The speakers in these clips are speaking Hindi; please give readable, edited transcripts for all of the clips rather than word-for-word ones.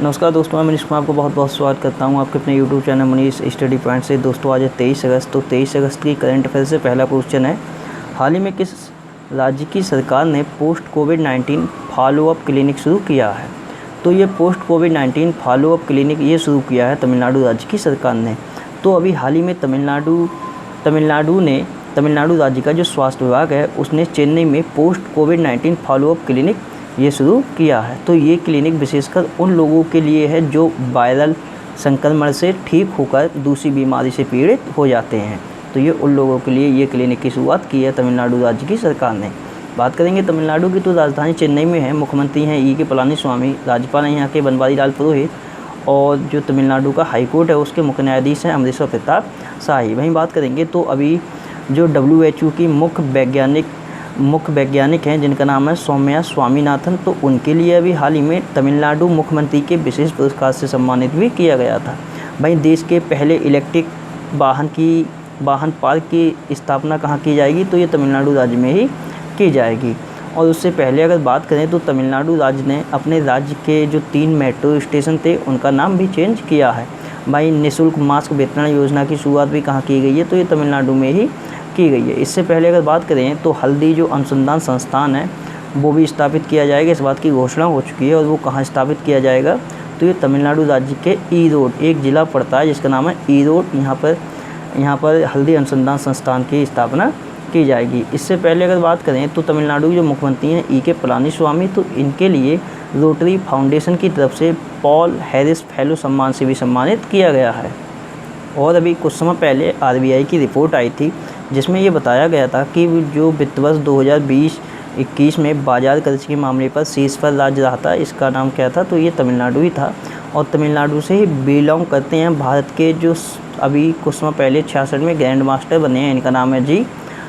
नमस्कार दोस्तों, मैं मनीष कुमार आपको बहुत बहुत स्वागत करता हूं आपके अपने YouTube channel Manish study point से। दोस्तों आज है 23 अगस्त। तो 23 अगस्त की करंट अफेयर से पहला क्वेश्चन है, हाल ही में किस राज्य की सरकार ने पोस्ट कोविड-19 फॉलोअप क्लिनिक शुरू किया है? तो ये पोस्ट कोविड-19 फॉलोअप क्लिनिक ये शुरू किया है तमिलनाडु राज्य की सरकार ने। तो अभी हाल ही में तमिलनाडु राज्य का जो स्वास्थ्य विभाग है उसने चेन्नई में पोस्ट कोविड-19 फॉलोअप क्लिनिक ये शुरू किया है। तो ये क्लिनिक विशेषकर उन लोगों के लिए है जो वायरल संक्रमण से ठीक होकर दूसरी बीमारी से पीड़ित हो जाते हैं। तो ये उन लोगों के लिए ये क्लिनिक की शुरुआत की है तमिलनाडु राज्य की सरकार ने। बात करेंगे तमिलनाडु की, तो राजधानी चेन्नई में है। मुख्यमंत्री हैं ई के पलानीस्वामी, राज्यपाल हैं यहाँ के बनवारी लाल पुरोहित, और जो तमिलनाडु का हाईकोर्ट है उसके मुख्य न्यायाधीश हैं अमरेश्वर प्रताप शाही। वहीं बात करेंगे तो अभी जो WHO की मुख्य वैज्ञानिक हैं जिनका नाम है सौम्या स्वामीनाथन, तो उनके लिए अभी हाल ही में तमिलनाडु मुख्यमंत्री के विशेष पुरस्कार से सम्मानित भी किया गया था। वहीं देश के पहले इलेक्ट्रिक वाहन पार्क की स्थापना कहाँ की जाएगी? तो ये तमिलनाडु राज्य में ही की जाएगी। और उससे पहले अगर बात करें तो तमिलनाडु राज्य ने अपने राज्य के जो 3 मेट्रो स्टेशन थे उनका नाम भी चेंज किया है। भाई निःशुल्क मास्क वितरण योजना की शुरुआत भी कहाँ की गई है? तो ये तमिलनाडु में ही की गई है। इससे पहले अगर बात करें तो हल्दी जो अनुसंधान संस्थान है वो भी स्थापित किया जाएगा। इस बात की घोषणा हो चुकी है और वो कहाँ स्थापित किया जाएगा? तो ये तमिलनाडु राज्य के ईरोड एक ज़िला पड़ता है जिसका नाम है ईरोड, यहाँ पर हल्दी अनुसंधान संस्थान की स्थापना की जाएगी। इससे पहले अगर बात करें तो तमिलनाडु के जो मुख्यमंत्री हैं ई के पलानीस्वामी, तो इनके लिए रोटरी फाउंडेशन की तरफ से पॉल हैरिस फेलो सम्मान से भी सम्मानित किया गया है। और अभी कुछ समय पहले RBI की रिपोर्ट आई थी जिसमें ये बताया गया था कि जो वित्त वर्ष 2020-21 में बाजार कर्ज के मामले पर शीर्ष पर राज्य रहा था, इसका नाम क्या था? तो ये तमिलनाडु ही था। और तमिलनाडु से ही बिलोंग करते हैं भारत के जो अभी कुछ समय पहले 66 में ग्रैंड मास्टर बने हैं, इनका नाम है जी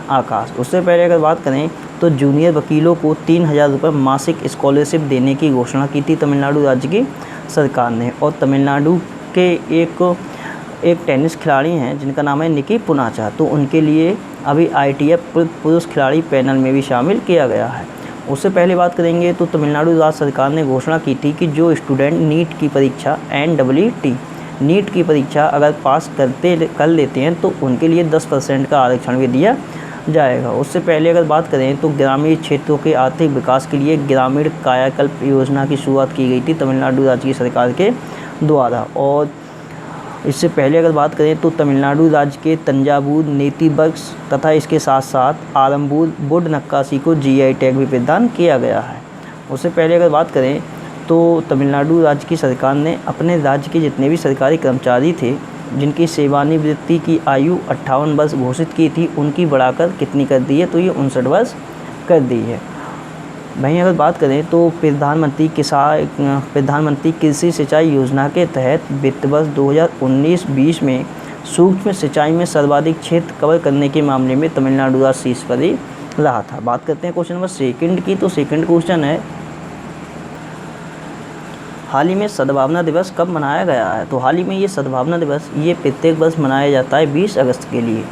आकाश। उससे पहले अगर बात करें तो जूनियर वकीलों को 3000 रुपये मासिक स्कॉलरशिप देने की घोषणा की थी तमिलनाडु राज्य की सरकार ने। और तमिलनाडु के एक टेनिस खिलाड़ी हैं जिनका नाम है निकी पूनाचा, तो उनके लिए अभी ITF पुरुष खिलाड़ी पैनल में भी शामिल किया गया है। उससे पहले बात करेंगे तो तमिलनाडु राज्य सरकार ने घोषणा की थी कि जो स्टूडेंट नीट की परीक्षा नीट की परीक्षा अगर पास कर लेते हैं तो उनके लिए 10% का आरक्षण भी दिया जाएगा। उससे पहले अगर बात करें तो ग्रामीण क्षेत्रों के आर्थिक विकास के लिए ग्रामीण कायाकल्प योजना की शुरुआत की गई थी तमिलनाडु राज्य की सरकार के द्वारा। और इससे पहले अगर बात करें तो तमिलनाडु राज्य के तंजावुर नेतिवर्ग तथा इसके साथ साथ आरंबूर वुड नक्काशी को GI टैग भी प्रदान किया गया है। उससे पहले अगर बात करें तो तमिलनाडु राज्य की सरकार ने अपने राज्य के जितने भी सरकारी कर्मचारी थे जिनकी सेवानिवृत्ति की आयु 58 वर्ष घोषित की थी, उनकी बढ़ाकर कितनी कर दी है? तो ये 59 वर्ष कर दी है। वहीं अगर बात करें तो प्रधानमंत्री कृषि सिंचाई योजना के तहत वित्त वर्ष 2019-20 में सूक्ष्म सिंचाई में सर्वाधिक क्षेत्र कवर करने के मामले में तमिलनाडु राज्य शीर्ष पर ही रहा था। बात करते हैं क्वेश्चन नंबर 2 की। तो सेकंड क्वेश्चन है, हाल ही में सद्भावना दिवस कब मनाया गया है? तो हाल ही में ये सद्भावना दिवस ये प्रत्येक वर्ष मनाया जाता है 20 अगस्त के लिए।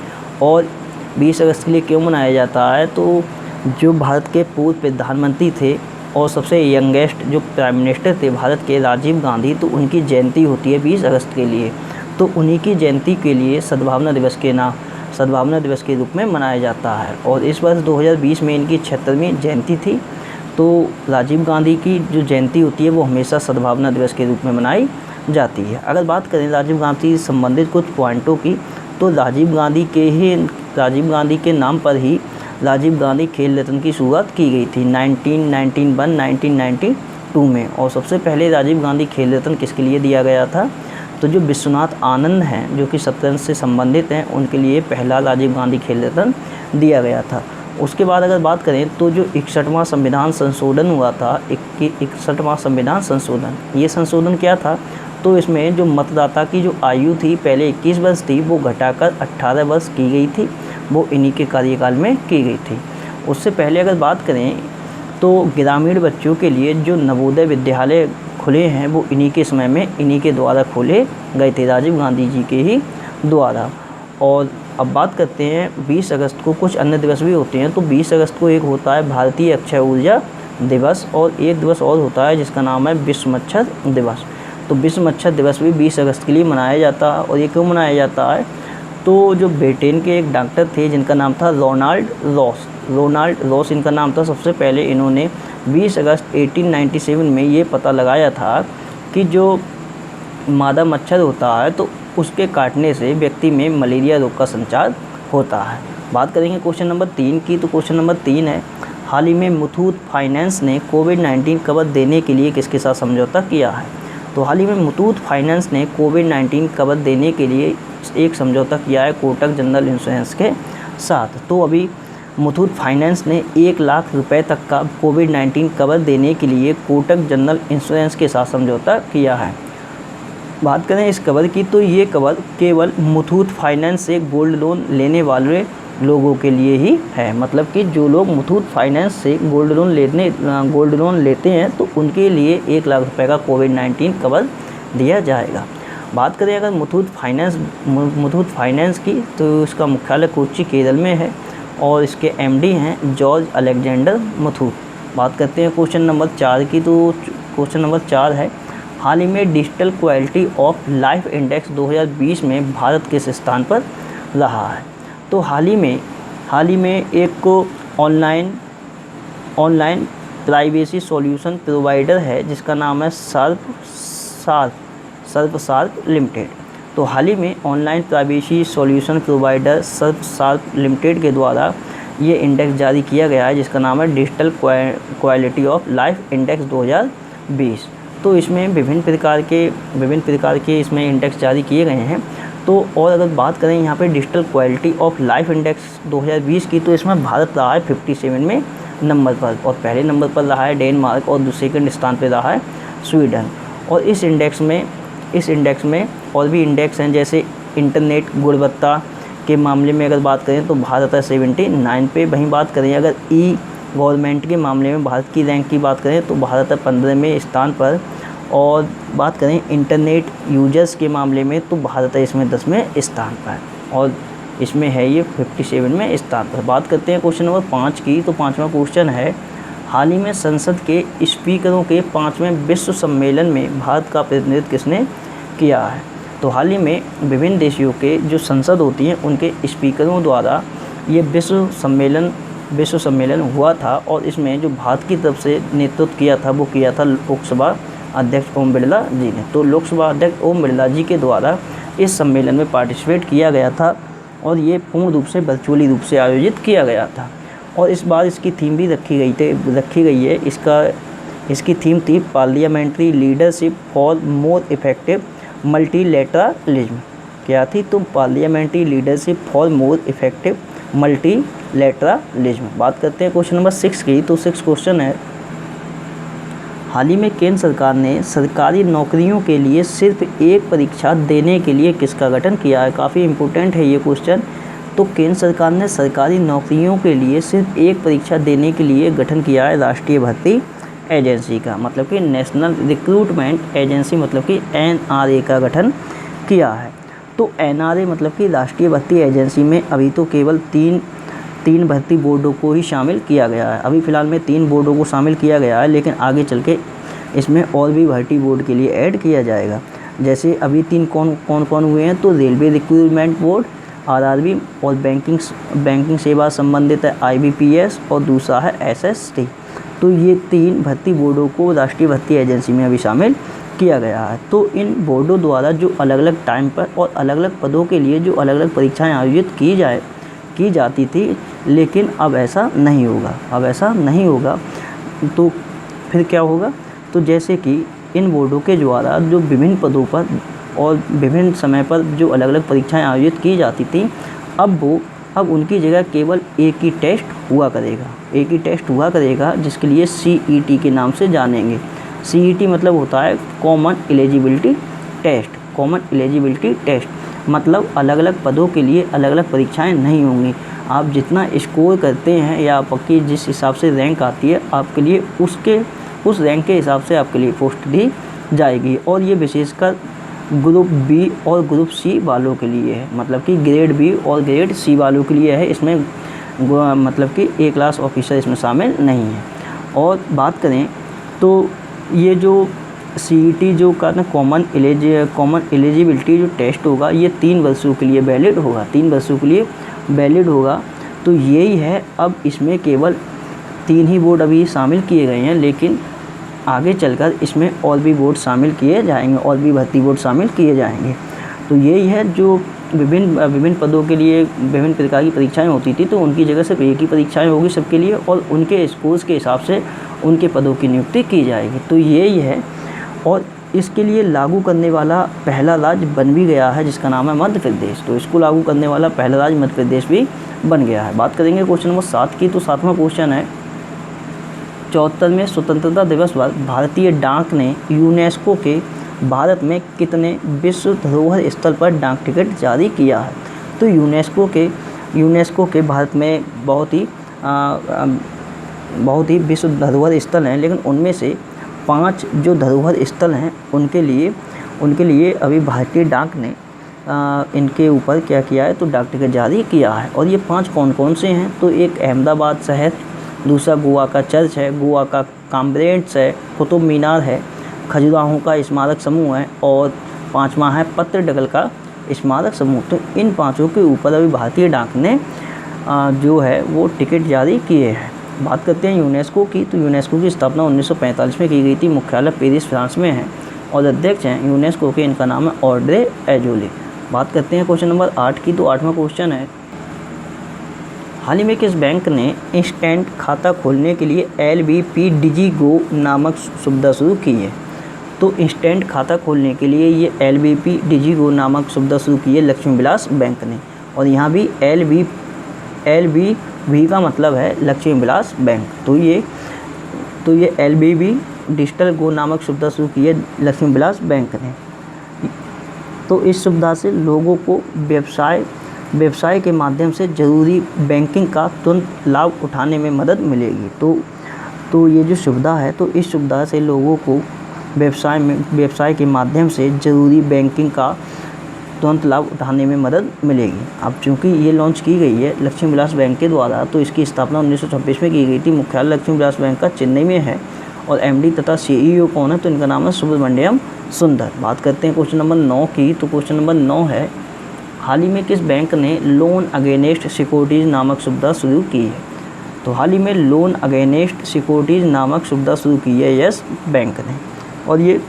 और 20 अगस्त के लिए क्यों मनाया जाता है? तो जो भारत के पूर्व प्रधानमंत्री थे और सबसे यंगेस्ट जो प्राइम मिनिस्टर थे भारत के, राजीव गांधी, तो उनकी जयंती होती है 20 अगस्त के लिए। तो उन्हीं की जयंती के लिए सद्भावना दिवस के रूप में मनाया जाता है। और इस वर्ष 2020 में इनकी 76वीं जयंती थी। तो राजीव गांधी की जो जयंती होती है वो हमेशा सद्भावना दिवस के रूप में मनाई जाती है। अगर बात करें राजीव गांधी से संबंधित कुछ पॉइंटों की, तो राजीव गांधी के नाम पर ही राजीव गांधी खेल रत्न की शुरुआत की गई थी 1992 में। और सबसे पहले राजीव गांधी खेल रत्न किसके लिए दिया गया था? तो जो विश्वनाथ आनंद हैं जो कि शतरंज से संबंधित हैं, उनके लिए पहला राजीव गांधी खेल रत्न दिया गया था। उसके बाद अगर बात करें तो जो 61वां संविधान संशोधन हुआ था, 61वां संविधान संशोधन, ये संशोधन क्या था? तो इसमें जो मतदाता की जो आयु थी पहले 21 वर्ष थी वो घटाकर 18 वर्ष की गई थी, वो इन्हीं के कार्यकाल में की गई थी। उससे पहले अगर बात करें तो ग्रामीण बच्चों के लिए जो नवोदय विद्यालय खुले हैं वो इन्हीं के समय में इन्हीं के द्वारा खोले गए थे, राजीव गांधी जी के ही द्वारा। और अब बात करते हैं 20 अगस्त को कुछ अन्य दिवस भी होते हैं। तो 20 अगस्त को एक होता है भारतीय अक्षय ऊर्जा दिवस और एक दिवस और होता है जिसका नाम है विश्व मच्छर दिवस। तो विश्व मच्छर दिवस भी 20 अगस्त के लिए मनाया जाता है। और ये क्यों मनाया जाता है? तो जो ब्रिटेन के एक डॉक्टर थे जिनका नाम था रोनाल्ड रॉस इनका नाम था। सबसे पहले इन्होंने 20 अगस्त 1897 में ये पता लगाया था कि जो मादा मच्छर होता है तो उसके काटने से व्यक्ति में मलेरिया रोग का संचार होता है। बात करेंगे क्वेश्चन नंबर 3 की। तो क्वेश्चन नंबर 3 है, हाल ही में मुथूट फाइनेंस ने कोविड-19 कवर देने के लिए किसके साथ समझौता किया है? तो हाल ही में मुथूट फाइनेंस ने कोविड-19 कवर देने के लिए एक समझौता किया है कोटक जनरल इंश्योरेंस के साथ। तो अभी मुथूट फाइनेंस ने 1 लाख रुपए तक का कोविड-19 कवर देने के लिए कोटक जनरल इंश्योरेंस के साथ समझौता किया है। बात करें इस कवर की, तो ये कवर केवल मुथूट फाइनेंस से गोल्ड लोन लेने वाले लोगों के लिए ही है। मतलब कि जो लोग मुथूट फाइनेंस से गोल्ड लोन लेते हैं तो उनके लिए 1 लाख रुपए का कोविड-19 कवर दिया जाएगा। बात करें अगर मुथूट फाइनेंस की, तो इसका मुख्यालय कोच्चि केरल में है और इसके एमडी हैं जॉर्ज अलेक्जेंडर मुथूट। बात करते हैं क्वेश्चन नंबर 4 की। तो क्वेश्चन नंबर 4 है, हाल ही में digital quality of life index 2020 में भारत किस स्थान पर रहा है? तो हाल ही में एक ऑनलाइन प्राइवेसी सॉल्यूशन प्रोवाइडर है जिसका नाम है सर्वसार्प लिमिटेड। तो हाल ही में online privacy solution provider Surfshark limited के द्वारा ये इंडेक्स जारी किया गया है जिसका नाम है digital quality of life index 2020। तो इसमें विभिन्न प्रकार के इसमें इंडेक्स जारी किए गए हैं। तो और अगर बात करें यहाँ पे digital quality of life index 2020 की, तो इसमें भारत रहा है 57वें नंबर पर और पहले नंबर पर रहा है डेनमार्क और सेकंड स्थान पर रहा है स्वीडन। और इस इंडेक्स में और भी इंडेक्स हैं, जैसे इंटरनेट गुणवत्ता के मामले में अगर बात करें तो भारत है 79 पे। वहीं बात करें अगर गवर्नमेंट के मामले में भारत की रैंक की बात करें तो भारत है 15वें स्थान पर। और बात करें इंटरनेट यूजर्स के मामले में तो भारत है इसमें 10वें स्थान पर और इसमें है ये 57वें स्थान पर। बात करते हैं क्वेश्चन नंबर 5 की। तो 5वां क्वेश्चन है, हाल ही में संसद के स्पीकरों के 5वें विश्व सम्मेलन में भारत का प्रतिनिधित्व किसने किया है? तो हाल ही में विभिन्न देशों के जो संसद होती हैं उनके स्पीकरों द्वारा ये विश्व सम्मेलन हुआ था और इसमें जो भारत की तरफ से नेतृत्व किया था वो किया था लोकसभा अध्यक्ष ओम बिरला जी ने। तो लोकसभा अध्यक्ष ओम बिरला जी के द्वारा इस सम्मेलन में पार्टिसिपेट किया गया था और ये पूर्ण रूप से वर्चुअली रूप से आयोजित किया गया था। और इस बार इसकी थीम भी रखी गई है। इसकी थीम थी parliamentary leadership for more effective multilateralism. क्या थी? तो parliamentary leadership for more effective multilateralism. बात करते हैं क्वेश्चन नंबर 6 की। तो 6 क्वेश्चन है, हाल ही में केंद्र सरकार ने सरकारी नौकरियों के लिए सिर्फ एक परीक्षा देने के लिए किसका गठन किया है? काफ़ी इम्पोर्टेंट है ये क्वेश्चन। तो केंद्र सरकार ने सरकारी नौकरियों के लिए सिर्फ एक परीक्षा देने के लिए गठन किया है राष्ट्रीय भर्ती एजेंसी का, मतलब कि नेशनल रिक्रूटमेंट एजेंसी, मतलब कि NRA का गठन किया है। तो NRA मतलब कि राष्ट्रीय भर्ती एजेंसी में अभी तो केवल तीन भर्ती बोर्डों को ही शामिल किया गया है। अभी फ़िलहाल में 3 बोर्डों को शामिल किया गया है, लेकिन आगे चल के इसमें और भी भर्ती बोर्ड के लिए ऐड किया जाएगा। जैसे अभी 3 कौन हुए हैं? तो रेलवे रिक्रूटमेंट बोर्ड RRB और बैंकिंग सेवा संबंधित है IBPS और दूसरा है SST। तो ये 3 भर्ती बोर्डों को राष्ट्रीय भर्ती एजेंसी में अभी शामिल किया गया है। तो इन बोर्डों द्वारा जो अलग अलग टाइम पर और अलग अलग पदों के लिए जो अलग अलग परीक्षाएं आयोजित की जाती थी, लेकिन अब ऐसा नहीं होगा। तो फिर क्या होगा? तो जैसे कि इन बोर्डों के द्वारा जो विभिन्न पदों पर और विभिन्न समय पर जो अलग अलग परीक्षाएं आयोजित की जाती थी, अब उनकी जगह केवल एक ही टेस्ट हुआ करेगा जिसके लिए CET के नाम से जानेंगे। CET मतलब होता है कॉमन एलिजिबिलिटी टेस्ट, मतलब अलग अलग पदों के लिए अलग अलग परीक्षाएं नहीं होंगी। आप जितना स्कोर करते हैं या आपकी जिस हिसाब से रैंक आती है, आपके लिए उस रैंक के हिसाब से आपके लिए पोस्ट दी जाएगी। और ये विशेषकर ग्रुप B और ग्रुप C वालों के लिए है, मतलब कि ग्रेड B और ग्रेड C वालों के लिए है। इसमें मतलब कि A क्लास ऑफिसर इसमें शामिल नहीं है। और बात करें तो ये जो CET जो का ना कॉमन एलिजिबिलिटी जो टेस्ट होगा ये 3 वर्षों के लिए वैलिड होगा, 3 वर्षों के लिए वैलिड होगा। तो यही है, अब इसमें केवल 3 ही बोर्ड अभी शामिल किए गए हैं, लेकिन आगे चलकर इसमें और भी बोर्ड शामिल किए जाएंगे, और भी भर्ती बोर्ड शामिल किए जाएंगे। तो यही है, जो विभिन्न पदों के लिए विभिन्न प्रकार की परीक्षाएं होती थी, तो उनकी जगह सिर्फ एक ही परीक्षाएं होगी सबके लिए, और उनके स्कोर्स के हिसाब से उनके पदों की नियुक्ति की जाएगी। तो यही है, और इसके लिए लागू करने वाला पहला राज्य बन भी गया है, जिसका नाम है मध्य प्रदेश। तो इसको लागू करने वाला पहला राज्य मध्य प्रदेश भी बन गया है। बात करेंगे क्वेश्चन नंबर 7 की, तो 7वां क्वेश्चन है, 74वें स्वतंत्रता दिवस पर भारतीय डाक ने यूनेस्को के भारत में कितने विश्व धरोहर स्थल पर डाक टिकट जारी किया है? तो यूनेस्को के भारत में बहुत ही विश्व धरोहर स्थल हैं, लेकिन उनमें से 5 जो धरोहर स्थल हैं उनके लिए अभी भारतीय डाक ने इनके ऊपर क्या किया है, तो डाक टिकट जारी किया है। और ये 5 कौन कौन से हैं? तो एक अहमदाबाद शहर, दूसरा गोवा का चर्च है, गोवा का काम्ब्रेट्स है, कुतुब मीनार है, खजुराहो का स्मारक समूह है, और 5वां है पत्तडकल का स्मारक समूह। तो इन 5 के ऊपर अभी भारतीय डाक ने जो है वो टिकट जारी किए हैं। बात करते हैं यूनेस्को की, तो यूनेस्को की स्थापना 1945 में की गई थी, मुख्यालय पेरिस फ्रांस में है, और अध्यक्ष हैं यूनेस्को के, इनका नाम है ऑड्रे एजोले। बात करते हैं क्वेश्चन नंबर 8 की, तो 8वां क्वेश्चन है, हाल ही में किस बैंक ने इंस्टेंट खाता खोलने के लिए LVP डिजिगो नामक सुविधा शुरू की है? तो इंस्टेंट खाता खोलने के लिए ये LVP डिजिगो नामक सुविधा शुरू की है लक्ष्मी विलास बैंक ने। और यहाँ भी LVB का मतलब है लक्ष्मी विलास बैंक। तो ये LVB डिजिटल गो नामक सुविधा शुरू की है लक्ष्मी विलास बैंक ने। तो इस सुविधा से लोगों को व्यवसाय के माध्यम से ज़रूरी बैंकिंग का तुरंत लाभ उठाने में मदद मिलेगी। तो ये जो सुविधा है, तो इस सुविधा से लोगों को व्यवसाय के माध्यम से ज़रूरी बैंकिंग का तुरंत लाभ उठाने में मदद मिलेगी। अब चूँकि ये लॉन्च की गई है लक्ष्मी विलास बैंक के द्वारा, तो इसकी स्थापना 1926 में की गई थी। मुख्यालय लक्ष्मी विलास बैंक का चेन्नई में है, और MD तथा CEO कौन है? तो इनका नाम है सुब्रमण्यम सुंदर। बात करते हैं क्वेश्चन नंबर 9 की, तो क्वेश्चन नंबर 9 है, हाल ही में किस बैंक ने लोन अगेंस्ट सिक्योरिटीज़ नामक सुविधा शुरू की है? तो हाल ही में लोन अगेंस्ट सिक्योरिटीज़ नामक सुविधा शुरू की है यस बैंक ने। और ये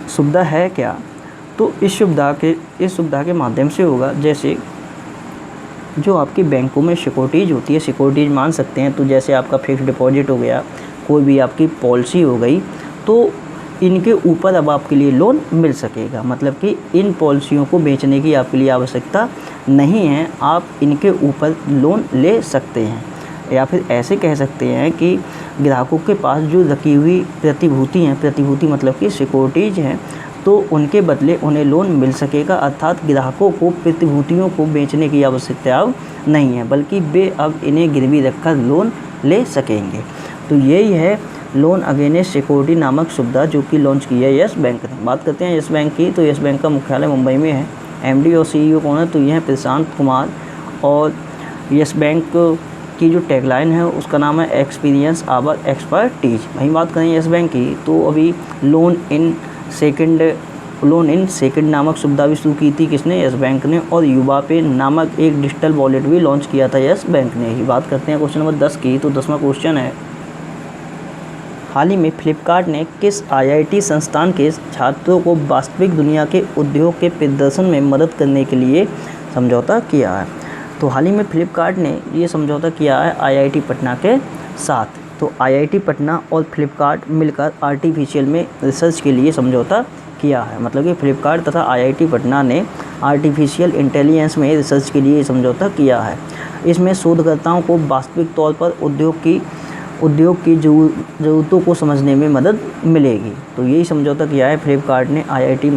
सुविधा है क्या? तो इस सुविधा के माध्यम से होगा, जैसे जो आपकी बैंकों में सिक्योरिटीज़ होती है, सिक्योरिटीज़ मान सकते हैं, तो जैसे आपका फिक्स डिपॉजिट हो गया, कोई भी आपकी पॉलिसी हो गई, तो इनके ऊपर अब आपके लिए लोन मिल सकेगा। मतलब कि इन पॉलिसियों को बेचने की आपके लिए आवश्यकता नहीं है, आप इनके ऊपर लोन ले सकते हैं। या फिर ऐसे कह सकते हैं कि ग्राहकों के पास जो रखी हुई प्रतिभूति मतलब कि सिक्योरिटीज़ हैं, तो उनके बदले उन्हें लोन मिल सकेगा। अर्थात ग्राहकों को प्रतिभूतियों को बेचने की आवश्यकता अब नहीं है, बल्कि वे अब इन्हें गिरवी रखकर लोन ले सकेंगे। तो यही है लोन अगेंस्ट सिक्योरिटी नामक सुविधा जो कि लॉन्च की है यस बैंक ने। बात करते हैं यस बैंक की, तो यस बैंक का मुख्यालय मुंबई में है। MD और CEO कौन है? तो ये हैं प्रशांत कुमार। और यस बैंक की जो टैगलाइन है उसका नाम है एक्सपीरियंस आवर एक्सपर्टीज। वहीं बात करें यस बैंक की, तो अभी लोन इन सेकंड नामक सुविधा भी शुरू की थी किसने? यस बैंक ने। और युवा पे नामक एक डिजिटल वॉलेट भी लॉन्च किया था यस बैंक ने ही। बात करते हैं क्वेश्चन नंबर 10 की, तो 10वां क्वेश्चन है, हाल ही में फ्लिपकार्ट ने किस IIT संस्थान के छात्रों को वास्तविक दुनिया के उद्योग के प्रदर्शन में मदद करने के लिए समझौता किया है? तो हाल ही में फ्लिपकार्ट ने ये समझौता किया है IIT पटना के साथ। तो IIT पटना और फ्लिपकार्ट मिलकर आर्टिफिशियल में रिसर्च के लिए समझौता किया है। मतलब कि फ्लिपकार्ट तथा IIT पटना ने आर्टिफिशियल इंटेलिजेंस में रिसर्च के लिए समझौता किया है। इसमें शोधकर्ताओं को वास्तविक तौर पर उद्योग की ज़रूरतों को समझने में मदद मिलेगी। तो यही समझौता किया है फ्लिपकार्ट ने IIT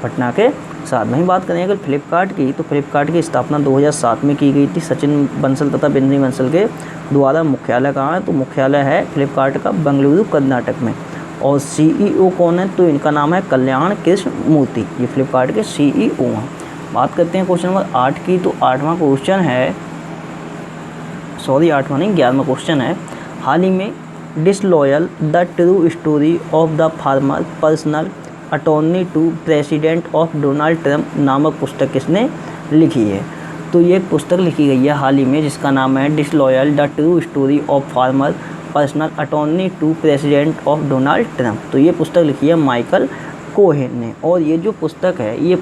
पटना के साथ। वहीं बात करें अगर फ्लिपकार्ट की, तो फ्लिपकार्ट की स्थापना 2007 में की गई थी सचिन बंसल तथा बिंद्री बंसल के द्वारा। मुख्यालय कहाँ है? तो मुख्यालय है फ्लिपकार्ट का बेंगलुरु कर्नाटक में। और CEO कौन है? तो इनका नाम है कल्याण कृष्ण मूर्ति, ये फ्लिपकार्ट के CEO हैं। बात करते हैं क्वेश्चन नंबर 8 की, तो 8वां क्वेश्चन है, 11वां क्वेश्चन है, हाल ही में disloyal the true story of the former personal attorney to president of Donald Trump नामक पुस्तक किसने लिखी है? तो ये एक पुस्तक लिखी गई है हाल ही में जिसका नाम है disloyal the true story of former personal attorney to president of Donald Trump. तो ये पुस्तक लिखी है माइकल कोहेन ने। और ये जो पुस्तक है ये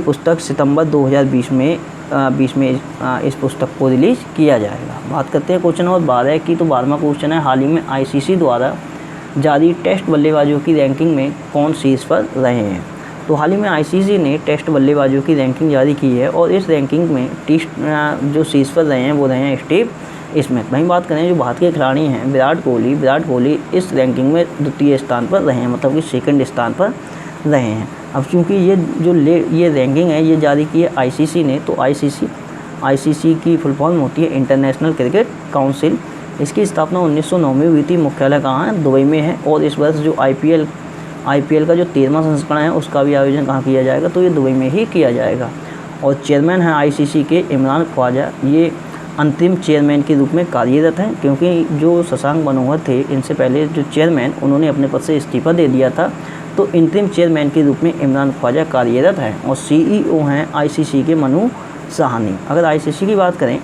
पुस्तक सितंबर 2020 में इस पुस्तक को रिलीज़ किया जाएगा। बात करते हैं क्वेश्चन नंबर 12 की। तो 12वां क्वेश्चन है, हाल ही में आईसीसी द्वारा जारी टेस्ट बल्लेबाजों की रैंकिंग में कौन शीर्ष पर रहे हैं? तो हाल ही में आईसीसी ने टेस्ट बल्लेबाजों की रैंकिंग जारी की है और इस रैंकिंग में जो शीर्ष पर रहे हैं वो रहे हैं स्टीव स्मिथ। वहीं बात करें जो भारत के खिलाड़ी हैं विराट कोहली इस रैंकिंग में द्वितीय स्थान पर रहे हैं, मतलब कि सेकंड स्थान पर रहे हैं। अब चूँकि ये रैंकिंग है ये जारी की है आईसीसी ने, तो आईसीसी की फुल फॉर्म होती है इंटरनेशनल क्रिकेट काउंसिल। इसकी स्थापना 1909 में हुई थी। मुख्यालय कहाँ है? दुबई में है। और इस वर्ष जो आईपीएल का जो 13वां संस्करण है उसका भी आयोजन कहाँ किया जाएगा? तो ये दुबई में ही किया जाएगा। और चेयरमैन है आईसीसी के इमरान ख्वाजा। ये अंतरिम चेयरमैन के रूप में कार्यरत हैं, क्योंकि जो शशांक मनोहर थे इनसे पहले जो चेयरमैन उन्होंने अपने पद से इस्तीफा दे दिया था, तो इंतरिम चेयरमैन के रूप में इमरान ख्वाजा कार्यरत हैं। और सीईओ हैं आईसीसी के मनु साहनी। अगर आईसीसी की बात करें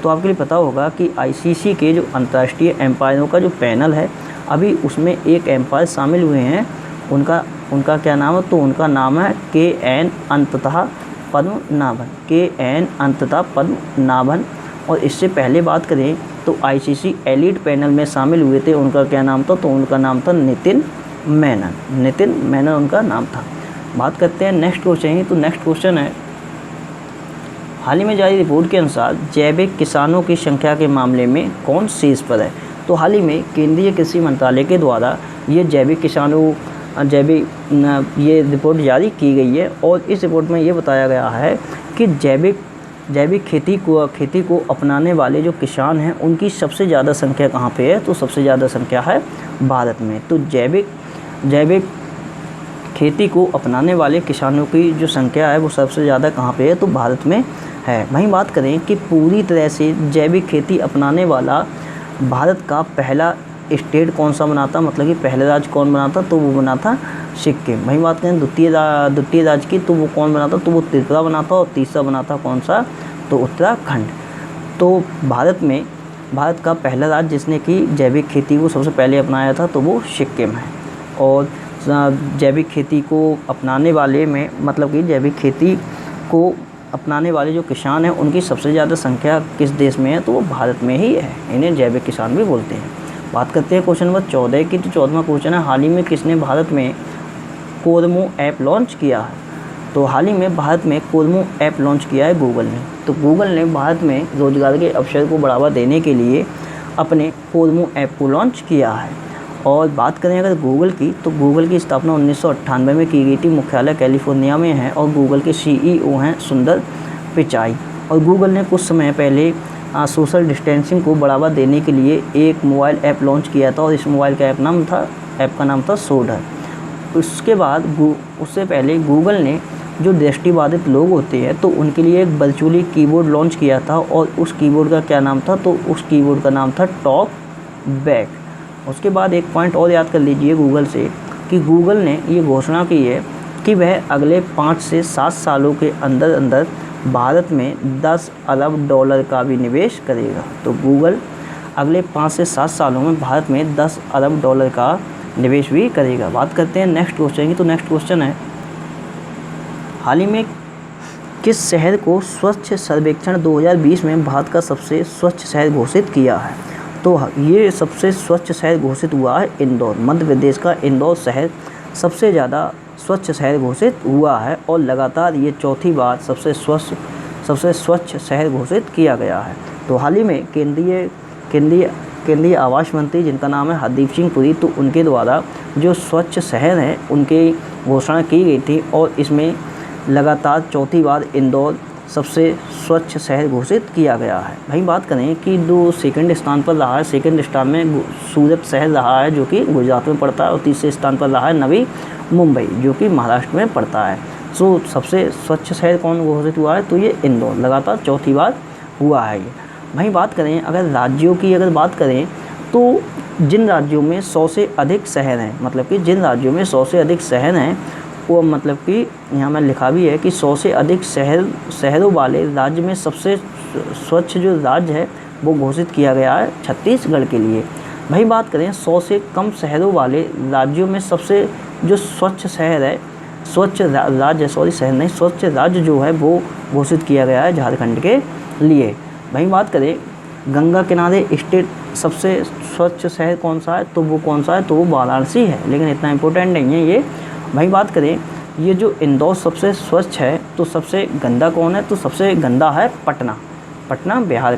तो आपके लिए पता होगा कि आईसीसी के जो अंतर्राष्ट्रीय एम्पायरों का जो पैनल है अभी उसमें एक एम्पायर शामिल हुए हैं। उनका क्या नाम है? तो उनका नाम है KN अंततः पद्मनाभन। और इससे पहले बात करें तो आईसीसी एलीट पैनल में शामिल हुए थे, उनका क्या नाम था? तो उनका नाम था नितिन मेनन उनका नाम था। बात करते हैं नेक्स्ट क्वेश्चन। तो नेक्स्ट क्वेश्चन है, हाल ही में जारी रिपोर्ट के अनुसार जैविक किसानों की संख्या के मामले में कौन शीर्ष पर है? तो हाल ही में केंद्रीय कृषि मंत्रालय के द्वारा ये ये रिपोर्ट जारी की गई है। और इस रिपोर्ट में ये बताया गया है कि जैविक खेती को अपनाने वाले जो किसान हैं उनकी सबसे ज़्यादा संख्या कहाँ पे है? तो सबसे ज़्यादा संख्या है भारत में। तो जैविक खेती को अपनाने वाले किसानों की जो संख्या है वो सबसे ज़्यादा कहाँ पे है? तो भारत में है। वहीं बात करें कि पूरी तरह से जैविक खेती अपनाने वाला भारत का पहला स्टेट कौन सा बना था, मतलब कि पहला राज्य कौन बना था? तो वो बना था सिक्किम। वहीं बात करें द्वितीय राज्य की, तो वो कौन बना था? तो वो त्रिपुरा बना था। और तीसरा बना था कौन सा? तो उत्तराखंड। तो भारत का पहला राज्य जिसने कि जैविक खेती को सबसे पहले अपनाया था तो वो सिक्किम है। और जैविक खेती को अपनाने वाले में, मतलब कि जैविक खेती को अपनाने वाले जो किसान हैं उनकी सबसे ज़्यादा संख्या किस देश में है? तो वो भारत में ही है। इन्हें जैविक किसान भी बोलते हैं। बात करते हैं क्वेश्चन नंबर 14 की। तो 14वां क्वेश्चन है, हाल ही में किसने भारत में कोरमो ऐप लॉन्च किया है? तो हाल ही में भारत में कोरमो ऐप लॉन्च किया है गूगल ने। तो गूगल ने भारत में रोजगार के अवसर को बढ़ावा देने के लिए अपने कोरमो ऐप को लॉन्च किया है। और बात करें अगर गूगल की, तो गूगल की स्थापना 1998 में की गई थी। मुख्यालय कैलिफोर्निया में है। और गूगल के सीईओ हैं सुंदर पिचाई। और गूगल ने कुछ समय पहले सोशल डिस्टेंसिंग को बढ़ावा देने के लिए एक मोबाइल ऐप लॉन्च किया था। और इस मोबाइल का ऐप का नाम था सोडर। उसके बाद उससे पहले गूगल ने जो दृष्टिबाधित लोग होते हैं तो उनके लिए एक वर्चुअली कीबोर्ड लॉन्च किया था। और उस कीबोर्ड का क्या नाम था? तो उस कीबोर्ड का नाम था टॉक बैक। उसके बाद एक पॉइंट और याद कर लीजिए गूगल से, कि गूगल ने ये घोषणा की है कि वह अगले 5 से 7 सालों के अंदर भारत में $10 अरब का भी निवेश करेगा। तो गूगल अगले 5 से 7 सालों में भारत में $10 अरब का निवेश भी करेगा। बात करते हैं नेक्स्ट क्वेश्चन की। तो नेक्स्ट क्वेश्चन है, हाल ही में किस शहर को स्वच्छ सर्वेक्षण 2020 में भारत का सबसे स्वच्छ शहर घोषित किया है? तो ये सबसे स्वच्छ शहर घोषित हुआ है इंदौर। मध्य प्रदेश का इंदौर शहर सबसे ज़्यादा स्वच्छ शहर घोषित हुआ है। और लगातार ये चौथी बार सबसे स्वच्छ शहर घोषित किया गया है। तो हाल ही में केंद्रीय आवास मंत्री जिनका नाम है हरदीप सिंह पुरी, तो उनके द्वारा जो स्वच्छ शहर हैं उनकी घोषणा की गई थी। और इसमें लगातार चौथी बार इंदौर सबसे स्वच्छ शहर घोषित किया गया है। वहीं बात करें कि जो सेकंड स्थान पर रहा है, सेकंड स्थान में सूरत शहर रहा है जो कि गुजरात में पड़ता है। और तीसरे स्थान पर रहा है नवी मुंबई जो कि महाराष्ट्र में पड़ता है। सो सबसे स्वच्छ शहर कौन घोषित हुआ है? तो ये इंदौर लगातार चौथी बार हुआ है ये। वहीं बात करें अगर राज्यों की बात करें तो जिन राज्यों में 100 से अधिक शहर हैं, मतलब कि जिन राज्यों में 100 से अधिक शहर हैं, वो मतलब कि यहाँ में लिखा भी है कि 100 से अधिक शहरों वाले राज्य में सबसे स्वच्छ जो राज्य है वो घोषित किया गया है छत्तीसगढ़ के लिए। भाई बात करें 100 से कम शहरों वाले राज्यों में सबसे जो स्वच्छ शहर है, स्वच्छ राज्य, सॉरी शहर नहीं, स्वच्छ राज्य जो है वो घोषित किया गया है झारखंड के लिए। भाई बात करें गंगा किनारे स्थित सबसे स्वच्छ शहर कौन सा है, तो वो कौन सा है, तो वो वाराणसी है, लेकिन इतना इम्पोर्टेंट नहीं है ये। भाई बात करें ये जो इंदौर सबसे स्वच्छ है, तो सबसे गंदा कौन है, तो सबसे गंदा है पटना। पटना बिहार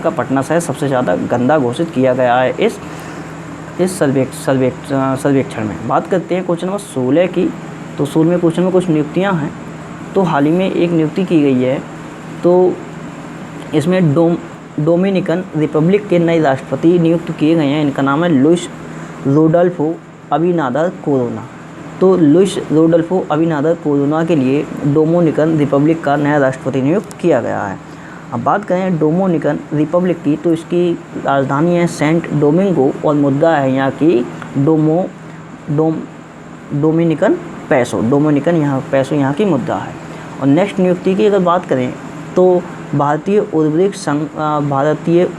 का पटना शहर सबसे ज़्यादा गंदा घोषित किया गया है इस सर्वेक्षण में। बात करते हैं क्वेश्चन नंबर 16 की। तो 16वें क्वेश्चन में कुछ नियुक्तियाँ हैं। तो हाल ही में एक नियुक्ति की गई है, तो इसमें डोमिनिकन रिपब्लिक के नए राष्ट्रपति नियुक्त किए गए हैं। इनका नाम है लुइस रोडल्फो अबिनादर कोरोना। तो लुइस रोडल्फो अबिनादर कोरोना के लिए डोमिनिकन रिपब्लिक का नया राष्ट्रपति नियुक्त किया गया है। अब बात करें डोमिनिकन रिपब्लिक की, तो इसकी राजधानी है सेंट डोमिंगो और मुद्रा है यहाँ की डोमिनिकन पैसो। यहाँ की मुद्रा है। और नेक्स्ट नियुक्ति की अगर बात करें तो भारतीय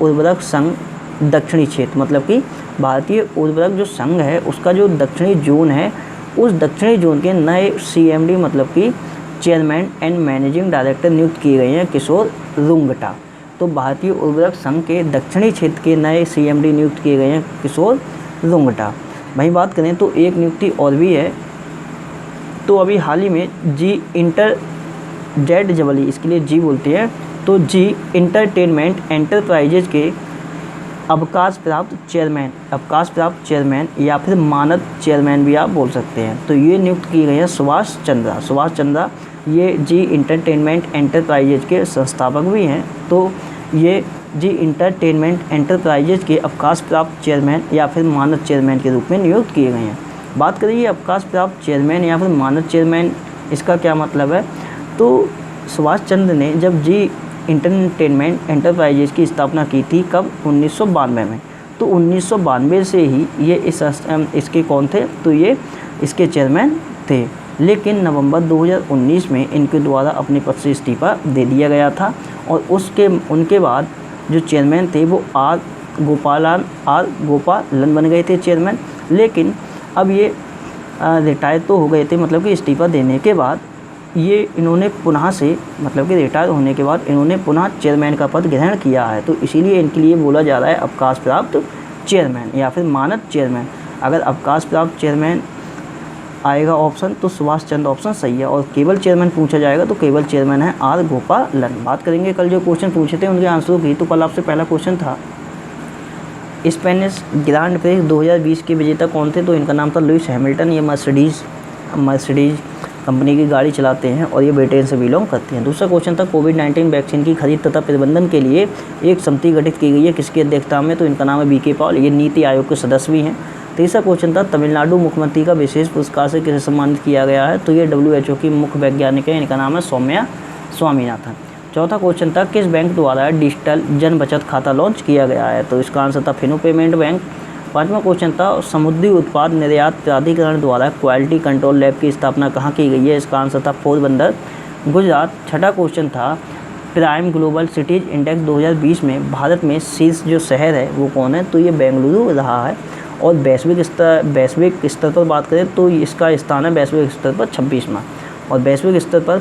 उर्वरक संघ दक्षिणी क्षेत्र, मतलब कि भारतीय उर्वरक जो संघ है उसका जो दक्षिणी जोन है, उस दक्षिणी जोन के नए CMD मतलब कि चेयरमैन एंड मैनेजिंग डायरेक्टर नियुक्त किए गए हैं किशोर रुंगटा। तो भारतीय उर्वरक संघ के दक्षिणी क्षेत्र के नए CMD नियुक्त किए गए हैं किशोर रुंगटा। वहीं बात करें तो एक नियुक्ति और भी है। तो अभी हाल ही में जेड जबली, इसके लिए जी बोलते हैं, तो जी इंटरटेनमेंट एंटरप्राइजेज के अवकाश प्राप्त चेयरमैन या फिर मानद चेयरमैन भी आप बोल सकते हैं। तो ये नियुक्त किए गए हैं सुभाष चंद्रा। ये जी इंटरटेनमेंट एंटरप्राइजेज के संस्थापक भी हैं। तो ये जी इंटरटेनमेंट एंटरप्राइजेज के अवकाश प्राप्त चेयरमैन या फिर मानद चेयरमैन के रूप में नियुक्त किए गए हैं। बात करें ये अवकाश प्राप्त चेयरमैन या फिर मानद चेयरमैन, इसका क्या मतलब है, तो सुभाष चंद्र ने जब जी इंटरटेनमेंट एंटरप्राइजेज की स्थापना की थी, कब, 1992 में। तो 1992 से ही ये इसके कौन थे, तो ये इसके चेयरमैन थे। लेकिन नवंबर 2019 में इनके द्वारा अपने पद से इस्तीफा दे दिया गया था और उनके बाद जो चेयरमैन थे वो आर गोपालन बन गए थे चेयरमैन। लेकिन अब ये रिटायर तो हो गए थे, मतलब कि इस्तीफा देने के बाद ये इन्होंने पुनः से, मतलब कि रिटायर होने के बाद इन्होंने पुनः चेयरमैन का पद ग्रहण किया है। तो इसीलिए इनके लिए बोला जा रहा है अवकाश प्राप्त चेयरमैन या फिर मानद चेयरमैन। अगर अवकाश प्राप्त चेयरमैन आएगा ऑप्शन तो सुभाष चंद्र ऑप्शन सही है, और केवल चेयरमैन पूछा जाएगा तो केवल चेयरमैन है आर गोपालन। बात करेंगे कल जो क्वेश्चन पूछे थे उनके आंसरों की। तो कल आपसे पहला क्वेश्चन था स्पेनिश ग्रांड प्रिक्स 2020 के विजेता कौन थे, तो इनका नाम था लुइस हैमिल्टन। ये मर्सिडीज कंपनी की गाड़ी चलाते हैं और ये ब्रिटेन से बिलोंग करते हैं। दूसरा क्वेश्चन था कोविड-19 वैक्सीन की खरीद तथा प्रबंधन के लिए एक समिति गठित की गई है, किसकी अध्यक्षता में, तो इनका नाम है BK पॉल। ये नीति आयोग के सदस्य भी हैं। तीसरा क्वेश्चन था तमिलनाडु मुख्यमंत्री का विशेष पुरस्कार से किसे सम्मानित किया गया है, तो ये WHO की मुख्य वैज्ञानिक है, इनका नाम है सौम्या स्वामीनाथन। चौथा क्वेश्चन था किस बैंक द्वारा डिजिटल जन बचत खाता लॉन्च किया गया है, तो इसका आंसर था फिनो पेमेंट बैंक। पाँचवा क्वेश्चन था समुद्री उत्पाद निर्यात प्राधिकरण द्वारा क्वालिटी कंट्रोल लैब की स्थापना कहाँ की गई है, इसका आंसर था पोरबंदर, गुजरात। छठा क्वेश्चन था प्राइम ग्लोबल सिटीज इंडेक्स 2020 में भारत में शीर्ष जो शहर है वो कौन है, तो ये बेंगलुरु रहा है। और वैश्विक स्तर पर बात करें तो इसका स्थान है वैश्विक स्तर पर 26वां, और वैश्विक स्तर पर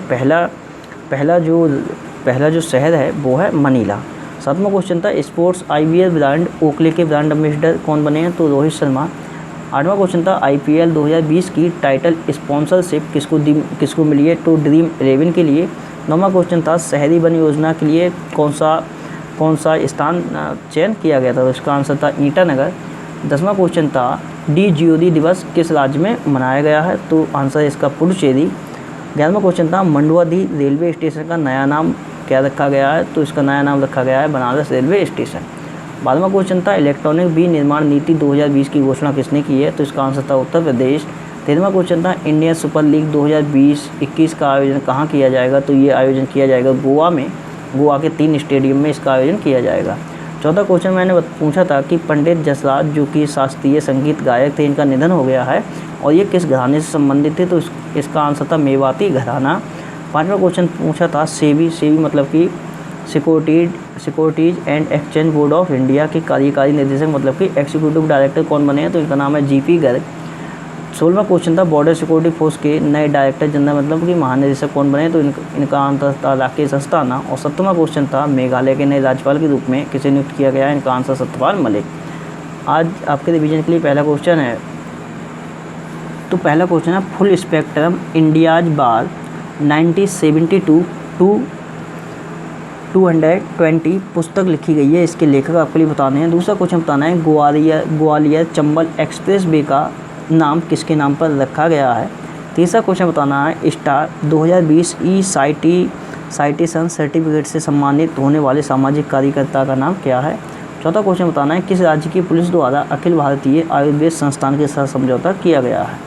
पहला जो शहर है वो है मनीला। सातवां क्वेश्चन था स्पोर्ट्स IBL ब्रांड ओकले के ब्रांड एम्बेसडर कौन बने हैं, तो रोहित शर्मा। आठवां क्वेश्चन था IPL 2020 की टाइटल स्पॉन्सरशिप किसको मिली है, तो ड्रीम 11 के लिए। नौवां क्वेश्चन था शहरी वन योजना के लिए कौन सा स्थान चयन किया गया था, तो इसका आंसर था ईटानगर। 10वां क्वेश्चन था DGOD दिवस किस राज्य में मनाया गया है, तो आंसर इसका पुडुचेरी। 11वां क्वेश्चन था मंडुआडीह रेलवे स्टेशन का नया नाम क्या रखा गया है, तो इसका नया नाम रखा गया है बनारस रेलवे स्टेशन। 12वां क्वेश्चन था इलेक्ट्रॉनिक विनिर्माण नीति 2020 की घोषणा किसने की है, तो इसका आंसर था उत्तर प्रदेश। 13वां क्वेश्चन था इंडियन सुपर लीग 2020-21 का आयोजन कहाँ किया जाएगा, तो ये आयोजन किया जाएगा गोवा में। गोवा के 3 स्टेडियम में इसका आयोजन किया जाएगा। चौथा क्वेश्चन मैंने पूछा था कि पंडित जसराज जो कि शास्त्रीय संगीत गायक थे, इनका निधन हो गया है और ये किस घराने से संबंधित थे, तो इसका आंसर था मेवाती घराना। पांचवा क्वेश्चन पूछा था सेबी मतलब कि securities and exchange board of India के कार्यकारी निदेशक मतलब कि एग्जीक्यूटिव डायरेक्टर कौन बने हैं, तो इनका नाम है जीपी गर्ग। 16वां क्वेश्चन था बॉर्डर सिक्योरिटी फोर्स के नए डायरेक्टर जनरल मतलब कि महानिदेशक कौन बने, तो इनका आंसर था राकेश अस्थाना। और 17वां क्वेश्चन था मेघालय के नए राज्यपाल के रूप में किसे नियुक्त किया गया है, इनका आंसर सत्यपाल मलिक। आज आपके रिवीजन के लिए पहला क्वेश्चन है, तो पहला क्वेश्चन है फुल स्पेक्ट्रम इंडियाज बार 1972 टू 220 पुस्तक लिखी गई है, इसके लेखक आपके लिए बताने हैं। दूसरा क्वेश्चन बताना है ग्वालियर चंबल एक्सप्रेस वे का नाम किसके नाम पर रखा गया है। तीसरा क्वेश्चन बताना है स्टार 2020 साइटेशन सर्टिफिकेट से सम्मानित होने वाले सामाजिक कार्यकर्ता का नाम क्या है। चौथा क्वेश्चन बताना है किस राज्य की पुलिस द्वारा अखिल भारतीय आयुर्वेद संस्थान के साथ समझौता किया गया है।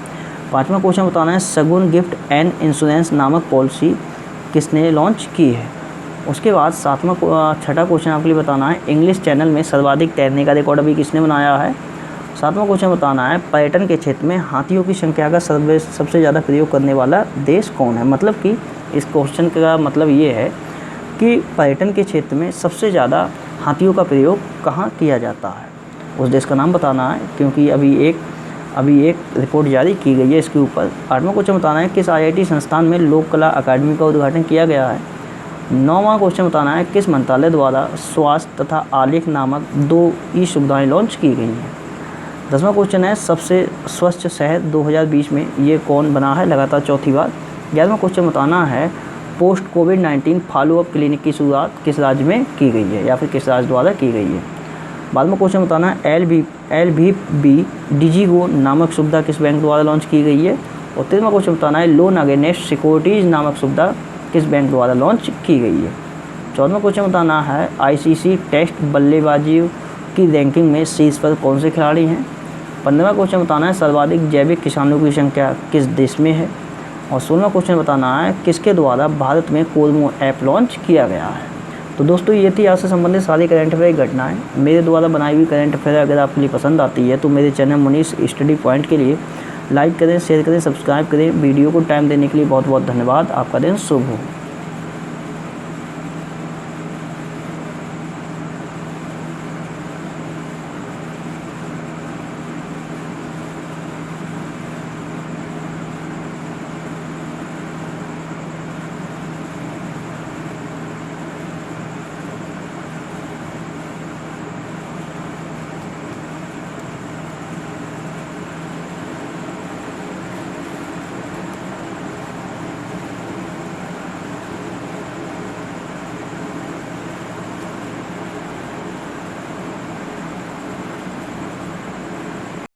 पाँचवा क्वेश्चन बताना है सगुन गिफ्ट एंड इंश्योरेंस नामक पॉलिसी किसने लॉन्च की है। उसके बाद छठा क्वेश्चन आपके लिए बताना है इंग्लिश चैनल में सर्वाधिक तैरने का रिकॉर्ड अभी किसने बनाया है। सातवां क्वेश्चन बताना है पर्यटन के क्षेत्र में हाथियों की संख्या का सबसे ज़्यादा प्रयोग करने वाला देश कौन है। मतलब कि इस क्वेश्चन का मतलब ये है कि पर्यटन के क्षेत्र में सबसे ज़्यादा हाथियों का प्रयोग कहाँ किया जाता है, उस देश का नाम बताना है, क्योंकि अभी एक रिपोर्ट जारी की गई है इसके ऊपर। आठवां क्वेश्चन बताना है किस IIT संस्थान में लोक कला अकादमी का उद्घाटन किया गया है। नौवां क्वेश्चन बताना है किस मंत्रालय द्वारा स्वास्थ्य तथा आलेख नामक 2 ई-सुविधाएँ लॉन्च की गई हैं। 10वां क्वेश्चन है सबसे स्वच्छ शहर 2020 में ये कौन बना है लगातार चौथी बार। 11वां क्वेश्चन बताना है पोस्ट कोविड-19 फॉलोअप क्लिनिक की शुरुआत किस राज्य में की गई है या फिर किस राज्य द्वारा की गई है। 12वां क्वेश्चन बताना है LVB डिजिगो नामक सुविधा किस बैंक द्वारा लॉन्च की गई है। और 13वां क्वेश्चन बताना है लोन अगेंस्ट सिक्योरिटीज़ नामक सुविधा किस बैंक द्वारा लॉन्च की गई है। 14वां क्वेश्चन बताना है ICC टेस्ट बल्लेबाजी की रैंकिंग में शीर्ष पर कौन से खिलाड़ी हैं। 15वां क्वेश्चन बताना है सर्वाधिक जैविक किसानों की संख्या किस देश में है। और 16वां क्वेश्चन बताना है किसके द्वारा भारत में कोरमो ऐप लॉन्च किया गया है। तो दोस्तों ये थी आज से संबंधित सारी करंट अफेयर घटनाएं। मेरे द्वारा बनाई हुई करंट अफेयर अगर आपके लिए पसंद आती है तो मेरे चैनल मुनीष स्टडी पॉइंट के लिए लाइक करें, शेयर करें, सब्सक्राइब करें। वीडियो को टाइम देने के लिए बहुत बहुत धन्यवाद। आपका दिन शुभ हो।